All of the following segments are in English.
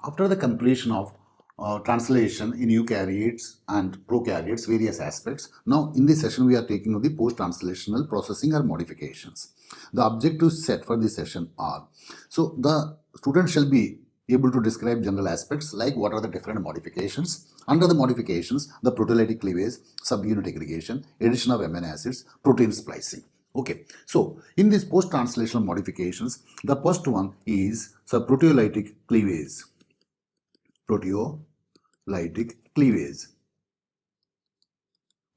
After the completion of translation in eukaryotes and prokaryotes, various aspects, now in this session we are taking of the post-translational processing or modifications. The objectives set for this session are, so the student shall be able to describe general aspects like what are the different modifications. Under the modifications, the proteolytic cleavage, subunit aggregation, addition of amino acids, protein splicing. Okay, so in these post-translational modifications, the first one is proteolytic cleavage. Proteolytic cleavage.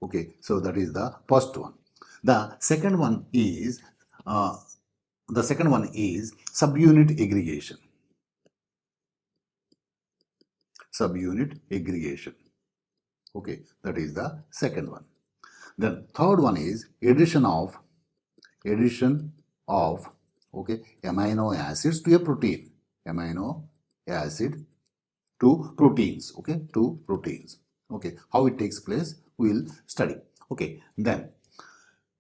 Okay, so that is the first one. The second one is subunit aggregation. Subunit aggregation. Okay, that is the second one. Then third one is addition of amino acids to a protein. Amino acid to proteins. Okay, to proteins. Okay, how it takes place we will study. Okay, then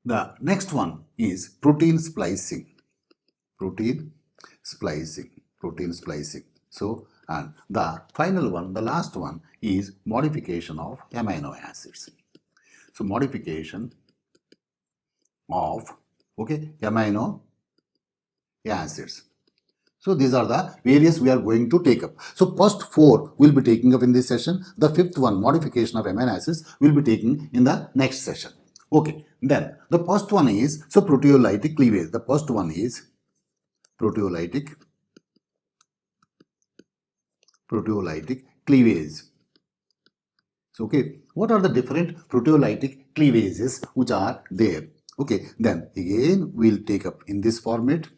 the next one is protein splicing. Protein splicing. So, and the final one, the last one is modification of amino acids. So modification of amino acids. So these are the various we are going to take up. So first four will be taking up in this session. The fifth one, modification of amino acids, will be taken in the next session. Okay, then the first one is proteolytic cleavage. The first one is proteolytic cleavage. So okay, what are the different proteolytic cleavages which are there? Okay, then again we'll take up in this format.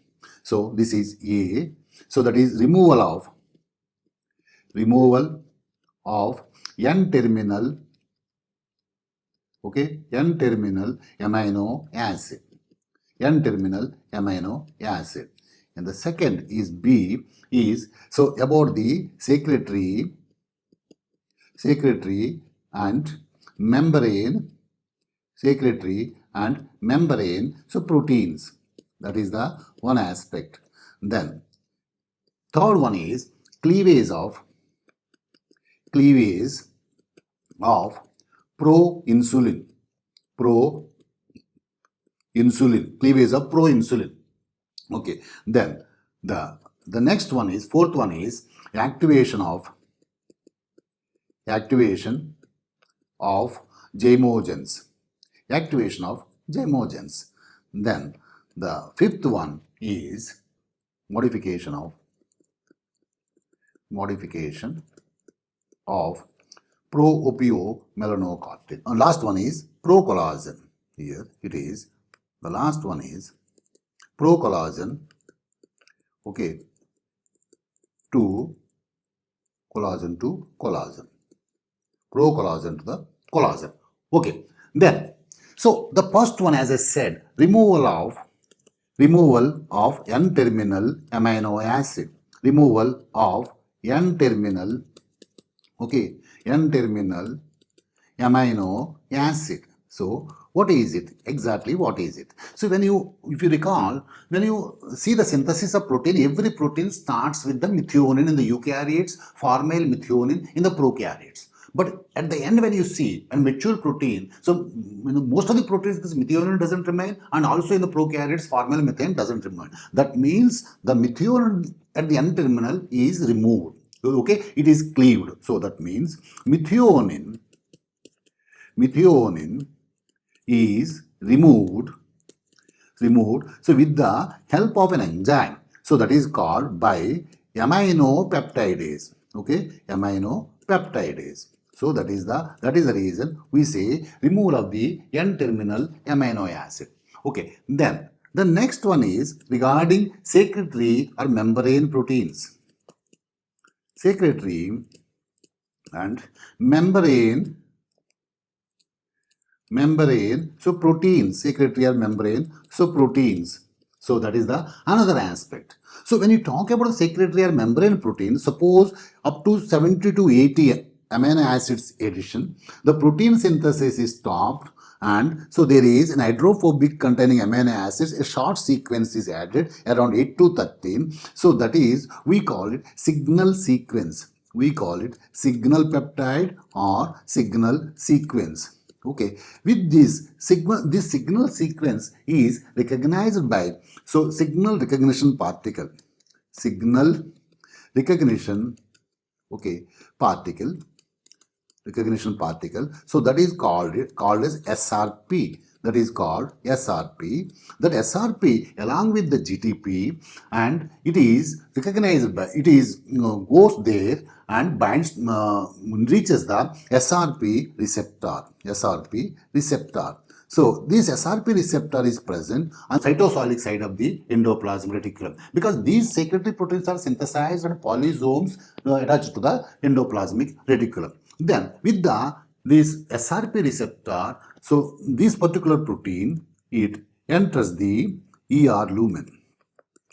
So this is A. So that is removal of N-terminal amino acid. N-terminal amino acid. And the second is B is about the secretory and membrane. So proteins. That is the one aspect. Then third one is cleavage of proinsulin. Cleavage of proinsulin. Okay. Then the next one is, fourth one is activation of zymogens. Then the fifth one is modification of pro-opiomelanocortin. And last one is procollagen. Here it is. The last one is procollagen. Okay, to collagen. Procollagen to the collagen. Okay, then so the first one, as I said, removal of N-terminal amino acid. Removal of N-terminal amino acid. So what is it? Exactly what is it? So if you recall, when you see the synthesis of protein, every protein starts with the methionine in the eukaryotes, formyl methionine in the prokaryotes. But at the end, when you see a mature protein, so most of the proteins, this methionine doesn't remain, and also in the prokaryotes, formyl methane doesn't remain. That means the methionine at the N terminal is removed. Okay, it is cleaved. So that means methionine is removed. So with the help of an enzyme. So that is called by aminopeptidase. Okay, aminopeptidase. So that is the reason we say removal of the N-terminal amino acid. Okay, then the next one is regarding secretory or membrane proteins. Secretory and membrane. So proteins, secretory or membrane, so proteins. So that is the another aspect. So when you talk about the secretory or membrane protein, suppose up to 70 to 80 amino acids addition, the protein synthesis is stopped And so there is an hydrophobic containing amino acids, a short sequence is added around 8 to 13. So that is, we call it signal sequence. We call it signal peptide or signal sequence. Okay, with this signal sequence is recognized by, so signal recognition particle, signal recognition, okay, particle, recognition particle. So that is called as SRP. That is called SRP. That SRP along with the GTP, and it is recognized by, it is goes there and binds, reaches the SRP receptor. SRP receptor. So this SRP receptor is present on cytosolic side of the endoplasmic reticulum, because these secretory proteins are synthesized and polysomes attached to the endoplasmic reticulum. Then with this SRP receptor, so this particular protein, it enters the ER lumen.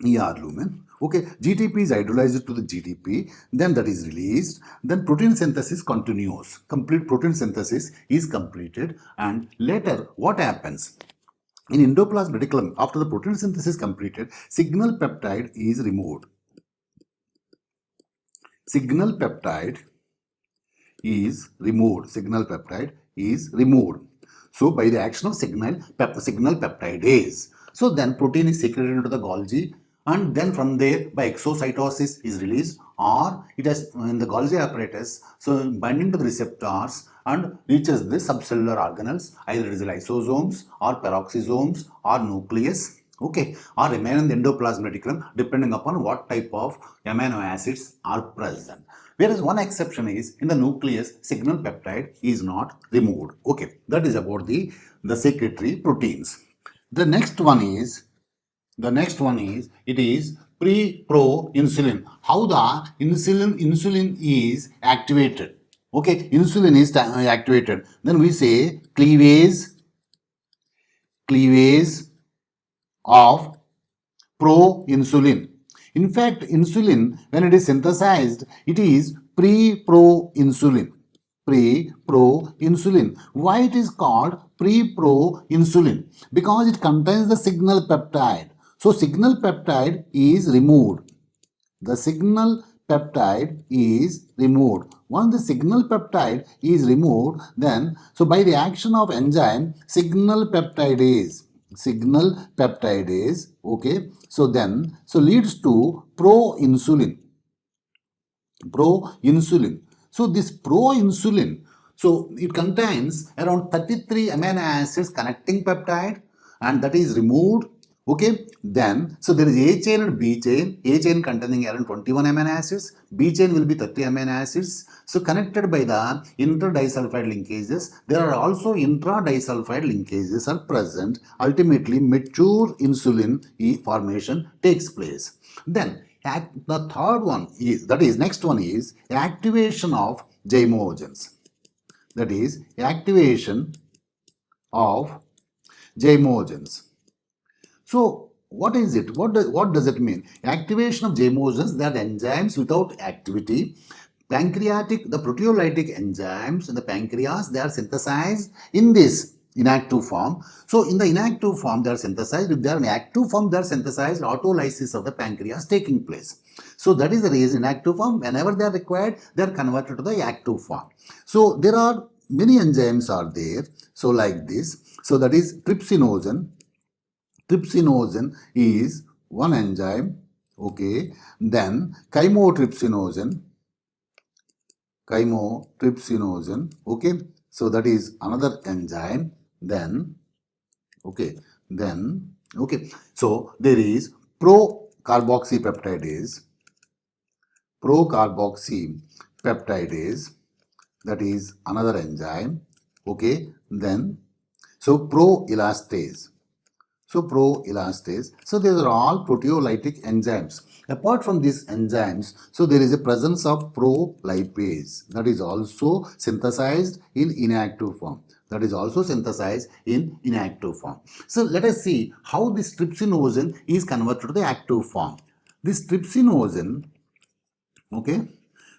ER lumen. Okay, GTP is hydrolyzed to the GTP, then that is released, then protein synthesis continues. Complete protein synthesis is completed, and later what happens? In endoplasmic reticulum, after the protein synthesis completed, signal peptide is removed. Signal peptide is removed. Signal peptide is removed. So by the action of signal peptidase, so then protein is secreted into the Golgi, and then from there by exocytosis is released, or it has in the Golgi apparatus, so binding to the receptors and reaches the subcellular organelles, either it is lysosomes or peroxisomes or nucleus, okay, or remain in the endoplasmic reticulum depending upon what type of amino acids are present. Whereas one exception is in the nucleus, signal peptide is not removed. Okay, that is about the secretory proteins. The next one is it is pre-pro insulin. How the insulin is activated. Okay, insulin is activated. Then we say cleavage of proinsulin. In fact, insulin, when it is synthesized, it is pre-proinsulin. Pre-proinsulin. Why it is called pre-proinsulin? Because it contains the signal peptide. So, signal peptide is removed. The signal peptide is removed. Once the signal peptide is removed, then, so by the action of enzyme, signal peptidase, okay, so then, so leads to proinsulin. So this proinsulin, so it contains around 33 amino acids connecting peptide, and that is removed. Okay, then, so there is A chain and B chain. A chain containing around 21 amino acids, B chain will be 30 amino acids. So connected by the interdisulfide linkages, there are also intradisulfide linkages are present. Ultimately, mature insulin formation takes place. Then, the third one is, that is, next one is activation of zymogens. That is, activation of zymogens. So, what is it? What does it mean? Activation of zymogens, they are enzymes without activity. Pancreatic, the proteolytic enzymes in the pancreas, they are synthesized in this inactive form. So, in the inactive form, they are synthesized. If they are in active form, they are synthesized, autolysis of the pancreas taking place. So, that is the reason inactive form, whenever they are required, they are converted to the active form. So, there are many enzymes are there. So, like this. So, that is trypsinogen. Trypsinogen is one enzyme, okay. Then chymotrypsinogen, okay. So that is another enzyme. Then, okay. So there is procarboxypeptidase, that is another enzyme, okay. Then, so proelastase. So proelastase. So these are all proteolytic enzymes. Apart from these enzymes, so there is a presence of prolipase that is also synthesized in inactive form. So let us see how this trypsinogen is converted to the active form. This trypsinogen, okay,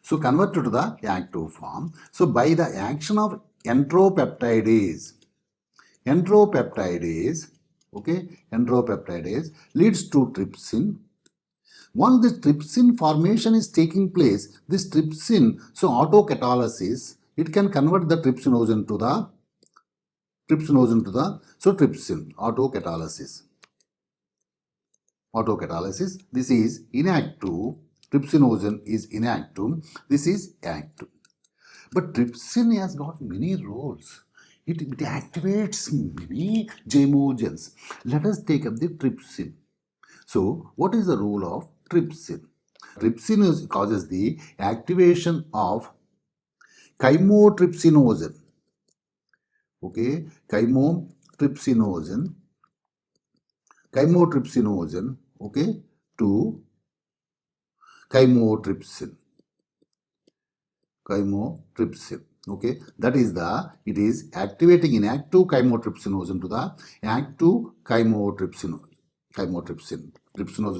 so converted to the active form. So by the action of entropeptidase, Entropeptidase, okay, entropeptidase leads to trypsin. Once the trypsin formation is taking place, this trypsin, so autocatalysis, it can convert the trypsinogen to the trypsin, autocatalysis. This is inactive. Trypsinogen is inactive. This is active. But trypsin has got many roles. It activates many zymogens. Let us take up the trypsin. So, what is the role of trypsin? Trypsin causes the activation of chymotrypsinogen. Okay, chymotrypsinogen, okay, to chymotrypsin. Okay, that is it is activating inactive chymotrypsinogen to the active trypsinogen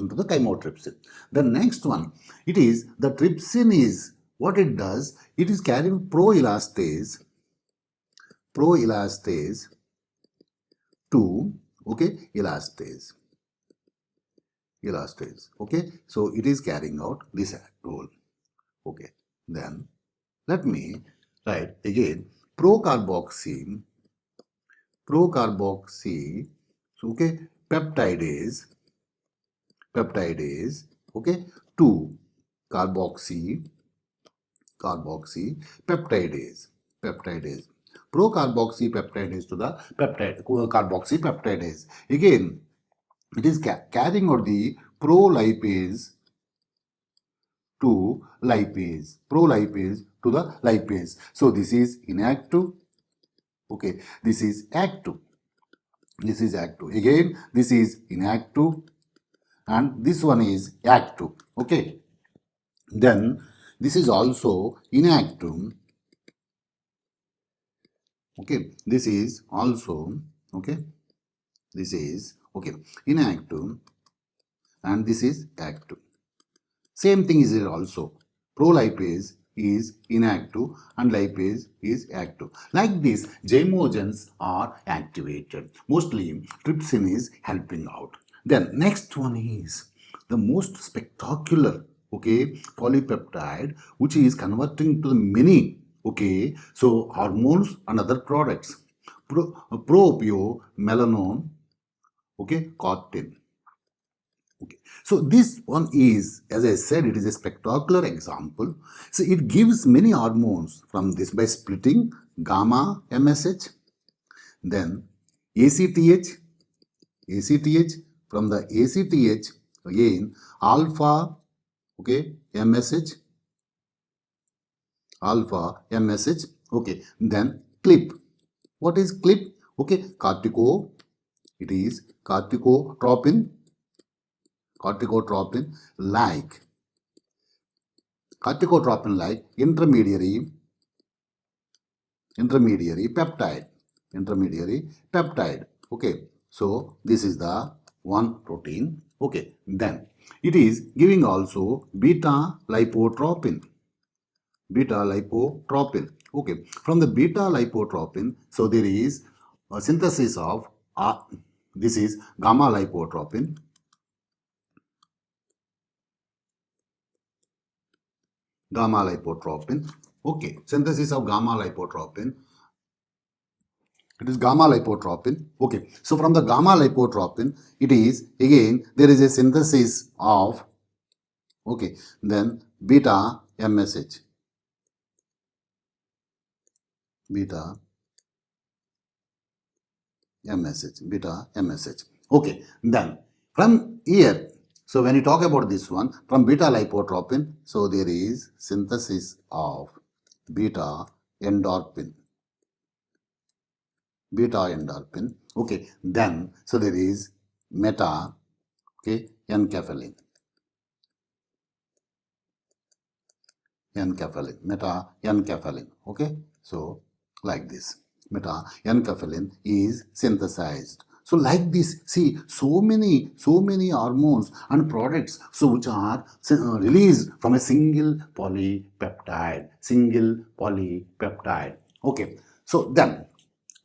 to the chymotrypsin. The next one, it is the trypsin is what it does, it is carrying proelastase to, okay, elastase. Okay, so it is carrying out this role. Okay, then let me write again procarboxy, okay, peptidase, okay, to carboxy peptidase. Procarboxy peptidase to the carboxy peptidase. Again, it is carrying out the prolipase to lipase, to the lipase. So this is inactive. Okay, this is active. Again, this is inactive, and this one is active. Okay, then this is also inactive. Okay, this is also, okay, this is, okay, inactive, and this is active. Same thing is here also. Prolipase is inactive and lipase is active. Like this, zymogens are activated. Mostly trypsin is helping out. Then next one is the most spectacular, okay, polypeptide, which is converting to the many, okay, so hormones and other products. Proopiomelanone, okay, cortin. Okay. So this one is, as I said, it is a spectacular example. So it gives many hormones from this by splitting gamma MSH, then ACTH, from the ACTH again alpha, okay, MSH, okay, then CLIP. What is CLIP? Okay, it is corticotropin like intermediary peptide. Okay, so this is the one protein. Okay, then it is giving also beta lipotropin. Okay, from the beta lipotropin, so there is a synthesis of this is gamma lipotropin. Okay, synthesis of gamma lipotropin. It is gamma lipotropin. Okay, so from the gamma lipotropin, it is again there is a synthesis of, okay, then beta MSH. Okay, then from here, so when you talk about this one, from beta lipotropin, so there is synthesis of beta endorphin. Okay, then so there is meta, okay, enkephalin. Okay, so like this, meta enkephalin is synthesized. So like this, see, so many hormones and products, so which are released from a single polypeptide. Okay, so then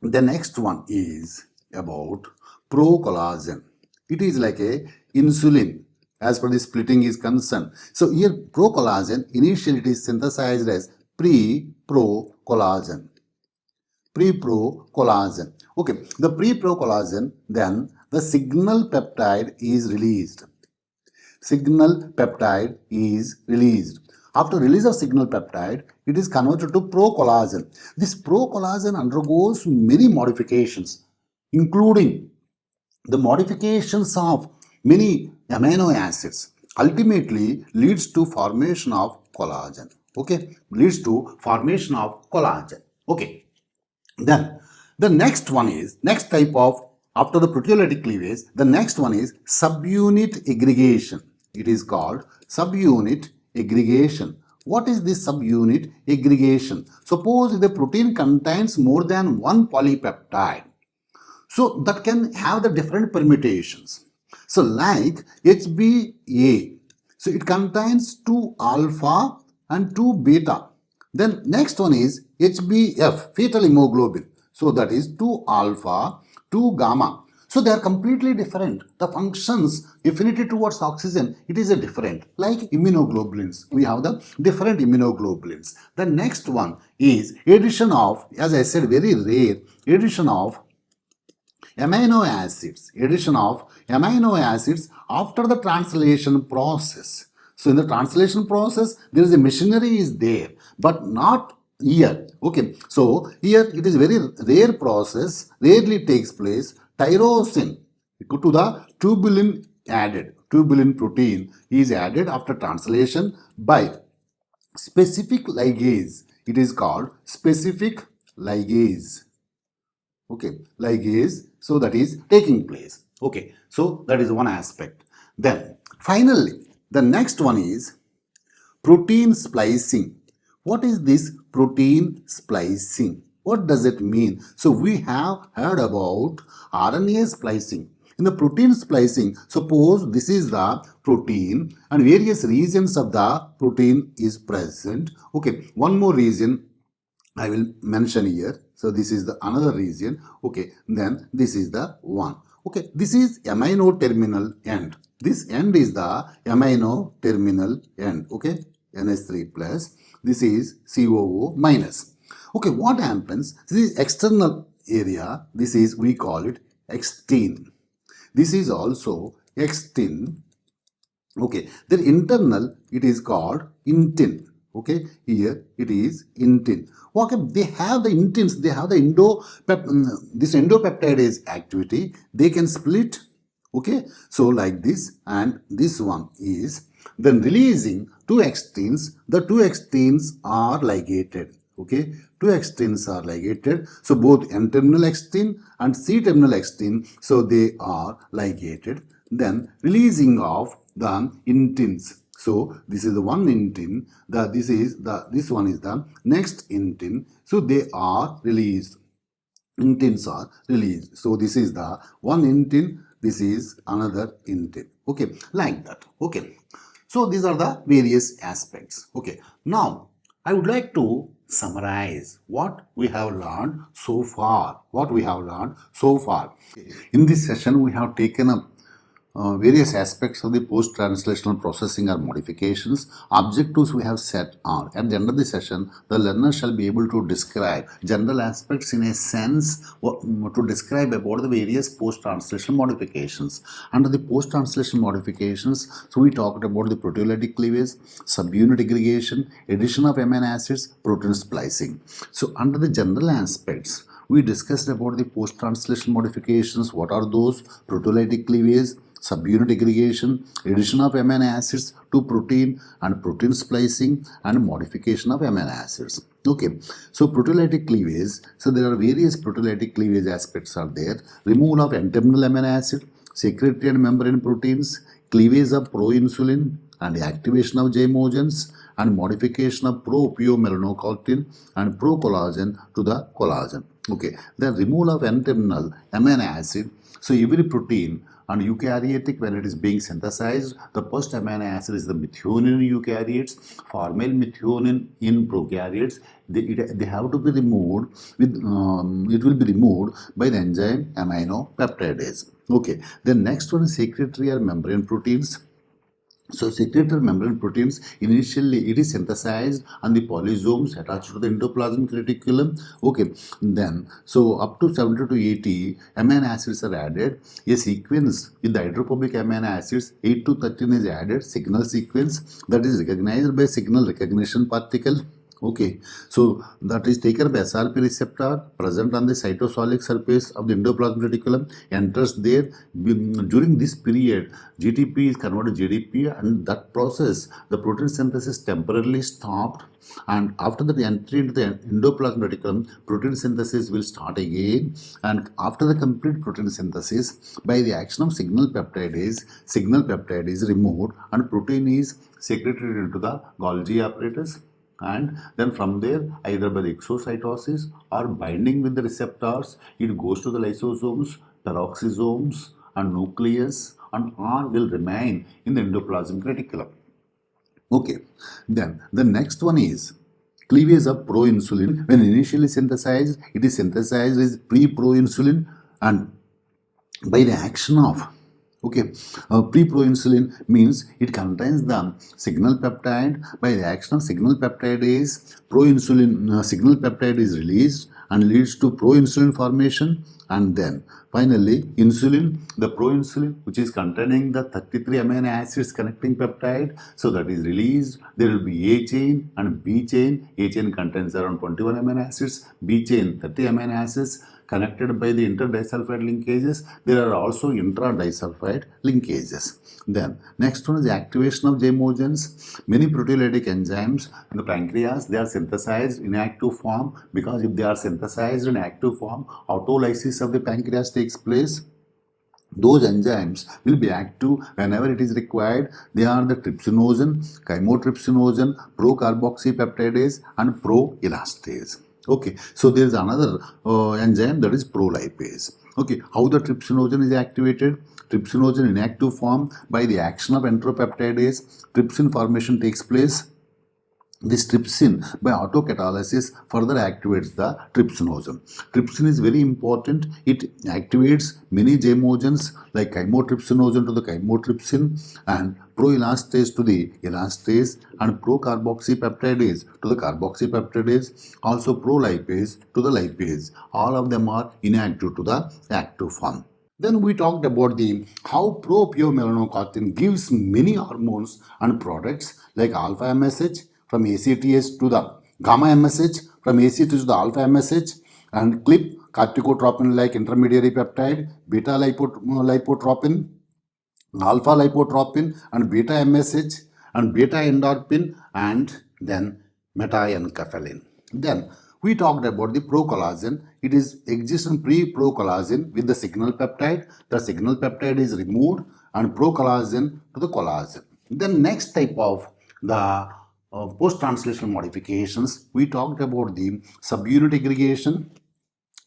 The next one is about procollagen. It is like a insulin as per the splitting is concerned. So here procollagen initially it is synthesized as pre-procollagen. Pre-procollagen. Okay, the pre-procollagen, then the signal peptide is released. Signal peptide is released. After release of signal peptide, it is converted to procollagen. This procollagen undergoes many modifications, including the modifications of many amino acids. Ultimately leads to formation of collagen. Okay, leads to formation of collagen. Okay. Then the next one is, next type of, after the proteolytic cleavage, the next one is subunit aggregation. It is called subunit aggregation. What is this subunit aggregation? Suppose the protein contains more than one polypeptide. So that can have the different permutations. So like HbA, so it contains 2 alpha and 2 beta. Then next one is HbF, fetal hemoglobin. So that is 2 alpha, 2 gamma. So they are completely different. The functions, affinity towards oxygen, it is a different. Like immunoglobulins, we have the different immunoglobulins. The next one is addition of, as I said, very rare, addition of amino acids, addition of amino acids after the translation process. So in the translation process, there is a machinery is there, but not here. Okay, so here it is very rare process, rarely takes place. Tyrosine to the tubulin added, tubulin protein is added after translation by specific ligase. It is called specific ligase. Okay, ligase, so that is taking place. Okay, so that is one aspect. Then finally the next one is protein splicing. What is this protein splicing? What does it mean? So we have heard about RNA splicing. In the protein splicing, suppose this is the protein and various regions of the protein is present. Okay, one more region I will mention here. So this is the another region. Okay, then this is the one. Okay, this is amino terminal end. This end is the amino terminal end. Okay, NH3 plus. This is COO minus. Okay, what happens? This is external area. This is, we call it extine. This is also extine. Okay, then internal, it is called intin. Okay, here it is intin. Okay, they have the intins, they have the this endopeptidase activity, they can split. Okay, so like this, and this one is then releasing two extins. The two extins are ligated. Okay, two extins are ligated. So both N-terminal extin and C-terminal extin, so they are ligated. Then releasing of the intins. So this is the one intin, this one is the next intin. So they are released. Intins are released. So this is the one intin, this is another intin. Okay, like that. Okay. So these are the various aspects. Okay. Now I would like to summarize what we have learned so far. In this session, we have taken up various aspects of the post-translational processing or modifications. Objectives we have set are, at the end of the session, the learner shall be able to describe general aspects in a sense to describe about the various post-translation modifications. Under the post-translation modifications, so we talked about the proteolytic cleavage, subunit aggregation, addition of amino acids, protein splicing. So under the general aspects, we discussed about the post-translation modifications. What are those? Proteolytic cleavage, subunit aggregation, addition of amino acids to protein, and protein splicing and modification of amino acids. Okay, so proteolytic cleavage, so there are various proteolytic cleavage aspects are there. Removal of N-terminal amino acid, secretory and membrane proteins, cleavage of proinsulin and activation of zymogens, and modification of pro-opiomelanocortin and pro-collagen to the collagen. Okay, the removal of N-terminal amino acid. So every protein and eukaryotic when it is being synthesized. The first amino acid is the methionine in eukaryotes, formyl methionine in prokaryotes. They have to be removed with it will be removed by the enzyme aminopeptidase. Okay, the next one is secretory or membrane proteins. So secretory membrane proteins, initially it is synthesized on the polysomes attached to the endoplasmic reticulum. Okay, then so up to 70 to 80 amino acids are added. A sequence in the hydrophobic amino acids 8 to 13 is added, signal sequence that is recognized by signal recognition particle. Okay, so that is taken by SRP receptor present on the cytosolic surface of the endoplasmic reticulum, enters there. During this period, GTP is converted to GDP, and that process, the protein synthesis temporarily stopped. And after the entry into the endoplasmic reticulum, protein synthesis will start again. And after the complete protein synthesis, by the action of signal peptide is removed, and protein is secreted into the Golgi apparatus. And then from there, either by the exocytosis or binding with the receptors, it goes to the lysosomes, peroxisomes, and nucleus, and all will remain in the endoplasmic reticulum. Okay, then the next one is cleavage of proinsulin. When initially synthesized, it is synthesized as pre-proinsulin, and by the action of pre-proinsulin means it contains the signal peptide. By the action of signal peptidase, proinsulin signal peptide is released and leads to proinsulin formation, and then finally insulin, the proinsulin, which is containing the 33 amino acids connecting peptide, so that is released. There will be A chain and B chain. A chain contains around 21 amino acids, B chain 30 amino acids connected by the interdisulfide linkages. There are also intradisulfide linkages. Then next one is the activation of zymogens. Many proteolytic enzymes in the pancreas, they are synthesized in active form, because if they are synthesized in active form, autolysis of the pancreas takes place. Those enzymes will be active whenever it is required. They are the trypsinogen, chymotrypsinogen, procarboxypeptidase, and proelastase. Okay, so there is another enzyme, that is prolipase. Okay, how the trypsinogen is activated? Trypsinogen in active form, by the action of entropeptidase, trypsin formation takes place. This trypsin, by autocatalysis, further activates the trypsinogen. Trypsin is very important. It activates many zymogens like chymotrypsinogen to the chymotrypsin, and proelastase to the elastase, and procarboxypeptidase to the carboxypeptidase, also prolipase to the lipase. All of them are inactive to the active form. Then we talked about the how pro-piomelanocortin gives many hormones and products like alpha MSH from ACTH to the gamma MSH, from ACTH to the alpha MSH, and CLIP, corticotropin like intermediary peptide, beta lipotropin, alpha lipotropin, and beta MSH, and beta endorphin, and then meta-enkephalin. Then we talked about the procollagen. It is exists in pre-procollagen with the signal peptide. The signal peptide is removed, and procollagen to the collagen. Then next type of the post-translational modifications, we talked about the subunit aggregation.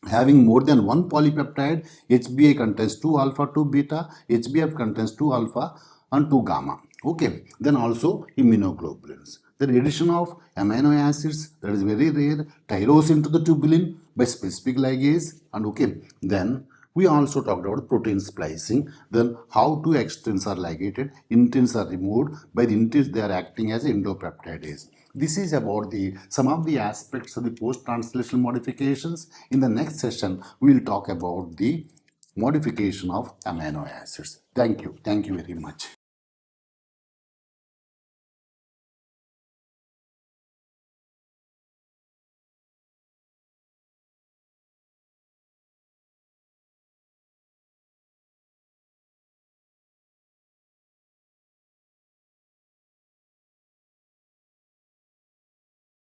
Having more than one polypeptide, HBI contains 2 alpha, 2 beta, HBF contains 2 alpha and 2 gamma. Okay, then also immunoglobulins. The addition of amino acids, that is very rare, tyrosine to the tubulin by specific ligase, and okay, then we also talked about protein splicing, then how two extins are ligated, intins are removed. By the intins, they are acting as endopeptidase. This is about some of the aspects of the post-translational modifications. In the next session, we will talk about the modification of amino acids. Thank you. Thank you very much.